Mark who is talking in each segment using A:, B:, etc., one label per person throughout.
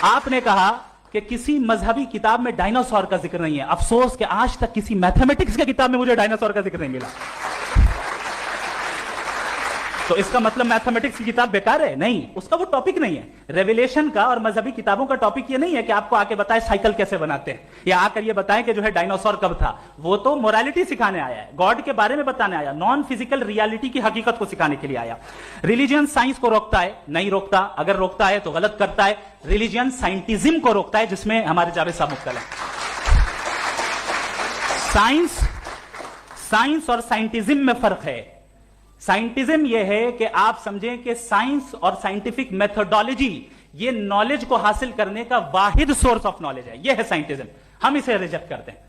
A: آپ نے کہا کہ کسی مذہبی کتاب میں ڈائناسور کا ذکر نہیں ہے. افسوس کہ آج تک کسی میتھمیٹکس کی کتاب میں مجھے ڈائناسور کا ذکر نہیں ملا. تو اس کا مطلب میتھمیٹکس کی کتاب بیکار ہے؟ نہیں, اس کا وہ ٹاپک نہیں ہے. ریویلیشن کا اور مذہبی کتابوں کا ٹاپک یہ نہیں ہے کہ آپ کو آ کے بتائے سائیکل کیسے بناتے ہیں, یا آ کر یہ بتائیں کہ جو ہے ڈائناسور کب تھا. وہ تو مورالٹی سکھانے آیا ہے, گاڈ کے بارے میں بتانے آیا, نان فزیکل ریالٹی کی حقیقت کو سکھانے کے لیے آیا. ریلیجن سائنس کو روکتا ہے؟ نہیں روکتا. اگر روکتا ہے تو غلط کرتا ہے. ریلیجن سائنٹزم کو روکتا ہے, جس میں ہمارے جاوید صاحب مبتلا ہیں. سائنس اور سائنٹزم میں فرق ہے. سائنٹزم یہ ہے کہ آپ سمجھیں کہ سائنس اور سائنٹیفک میتھڈالوجی یہ نالج کو حاصل کرنے کا واحد سورس آف نالج ہے. یہ ہے سائنٹزم. ہم اسے ریجیکٹ کرتے ہیں.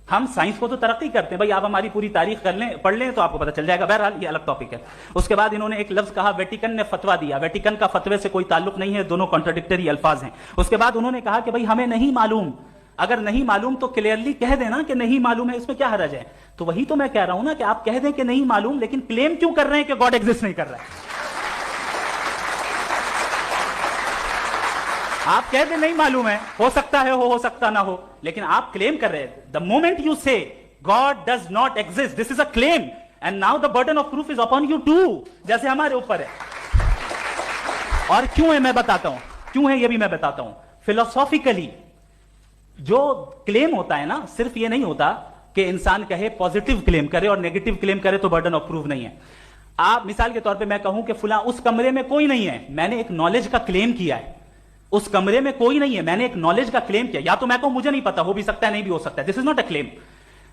A: ہم سائنس کو تو ترقی کرتے ہیں. بھائی آپ ہماری پوری تاریخ کر لیں, پڑھ لیں تو آپ کو پتہ چل جائے گا. بہرحال یہ الگ ٹاپک ہے. اس کے بعد انہوں نے ایک لفظ کہا, ویٹیکن نے فتویٰ دیا. ویٹیکن کا فتوے سے کوئی تعلق نہیں ہے, دونوں کانٹراڈکٹری الفاظ ہیں. اس کے بعد انہوں نے کہا کہ بھائی ہمیں نہیں معلوم. اگر نہیں معلوم تو کلیئرلی کہہ دینا کہ نہیں معلوم ہے, اس میں کیا حرج ہے. تو وہی تو میں کہہ رہا ہوں نا کہ آپ کہہ دیں کہ نہیں معلوم, لیکن کلیم کیوں کر رہے ہیں کہ گاڈ ایگزسٹ نہیں کر رہا ہے. آپ کہہ دیں نہیں معلوم ہے, ہو سکتا ہے ہو سکتا نہ ہو, لیکن آپ کلیم کر رہے ہیں. The moment you say God does not exist, this is a claim, and now the burden of proof is upon you too, جیسے ہمارے اوپر ہے. اور کیوں ہے میں بتاتا ہوں, کیوں ہے یہ بھی میں بتاتا ہوں. فلسافیکلی جو کلیم ہوتا ہے نا, صرف یہ نہیں ہوتا کہ انسان کہے پازیٹیو کلیم کرے اور نیگیٹو کلیم کرے تو برڈن آف پروف نہیں ہے. آپ مثال کے طور پہ میں کہوں کہ فلاں اس کمرے میں کوئی نہیں ہے, میں نے ایک نالج کا کلیم کیا ہے. اس کمرے میں کوئی نہیں ہے, میں نے ایک نالج کا کلیم کیا. یا تو میں کہوں مجھے نہیں پتا, ہو بھی سکتا ہے نہیں بھی ہو سکتا ہے, دس از ناٹ اے کلیم.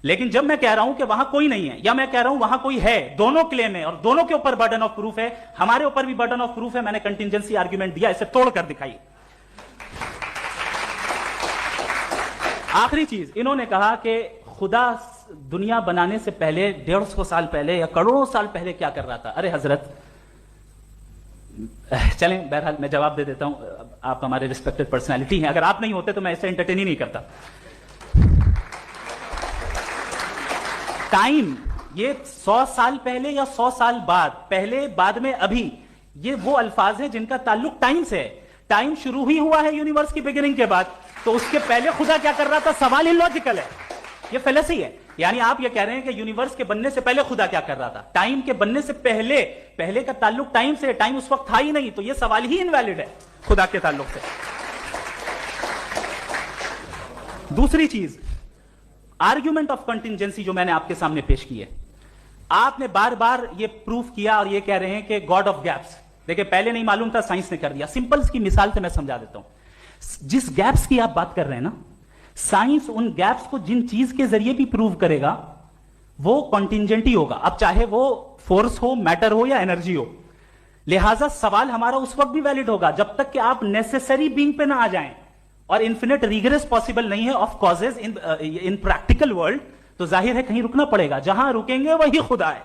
A: لیکن جب میں کہہ رہا ہوں کہ وہاں کوئی نہیں ہے, یا میں کہہ رہا ہوں وہاں کوئی ہے, دونوں کلیم ہے اور دونوں کے اوپر برڈن آف پروف ہے. ہمارے اوپر بھی برڈن آف پروف ہے. میں نے کنٹینجنسی آرگیومنٹ دیا, اسے توڑ کر دکھائی. آخری چیز, انہوں نے کہا کہ خدا دنیا بنانے سے پہلے 150 سال پہلے یا کروڑوں سال پہلے کیا کر رہا تھا. ارے حضرت, چلیں بہرحال میں جواب دے دیتا ہوں. آپ ہمارے ریسپیکٹڈ پرسنالٹی ہیں, اگر آپ نہیں ہوتے تو میں ایسے انٹرٹین ہی نہیں کرتا. ٹائم, یہ 100 سال پہلے یا 100 سال بعد, پہلے بعد میں ابھی, یہ وہ الفاظ ہیں جن کا تعلق ٹائم سے ہے. ٹائم شروع ہی ہوا ہے یونیورس کی بگننگ کے بعد, تو اس کے پہلے خدا کیا کر رہا تھا, سوال اللاجیکل ہے. یہ فلسفی ہے. یعنی آپ یہ کہہ رہے ہیں کہ یونیورس کے بننے سے پہلے خدا کیا کر رہا تھا. ٹائم کے بننے سے پہلے, پہلے کا تعلق ٹائم سے, ٹائم اس وقت تھا ہی نہیں, تو یہ سوال ہی انویلڈ ہے خدا کے تعلق سے. دوسری چیز, آرگیومنٹ آف کنٹینجنسی جو میں نے آپ کے سامنے پیش کی ہے, آپ نے بار بار یہ پروف کیا اور یہ کہہ رہے ہیں کہ گاڈ آف گیپس. دیکھیں پہلے نہیں معلوم تھا, سائنس نے کر دیا. سمپل کی مثال سے میں سمجھا دیتا ہوں. جس گیپس کی آپ بات کر رہے ہیں نا, سائنس ان گیپس کو جن چیز کے ذریعے بھی پروو کرے گا وہ کنٹینجنٹ ہی ہوگا, اب چاہے وہ فورس ہو, میٹر ہو یا انرجی ہو. لہٰذا سوال ہمارا اس وقت بھی ویلڈ ہوگا جب تک کہ آپ نیسیسری بینگ پہ نہ آ جائیں, اور انفینٹ ریگریس پاسبل نہیں ہے of causes in practical world. تو ظاہر ہے کہیں رکنا پڑے گا, جہاں رکیں گے وہی خدا ہے.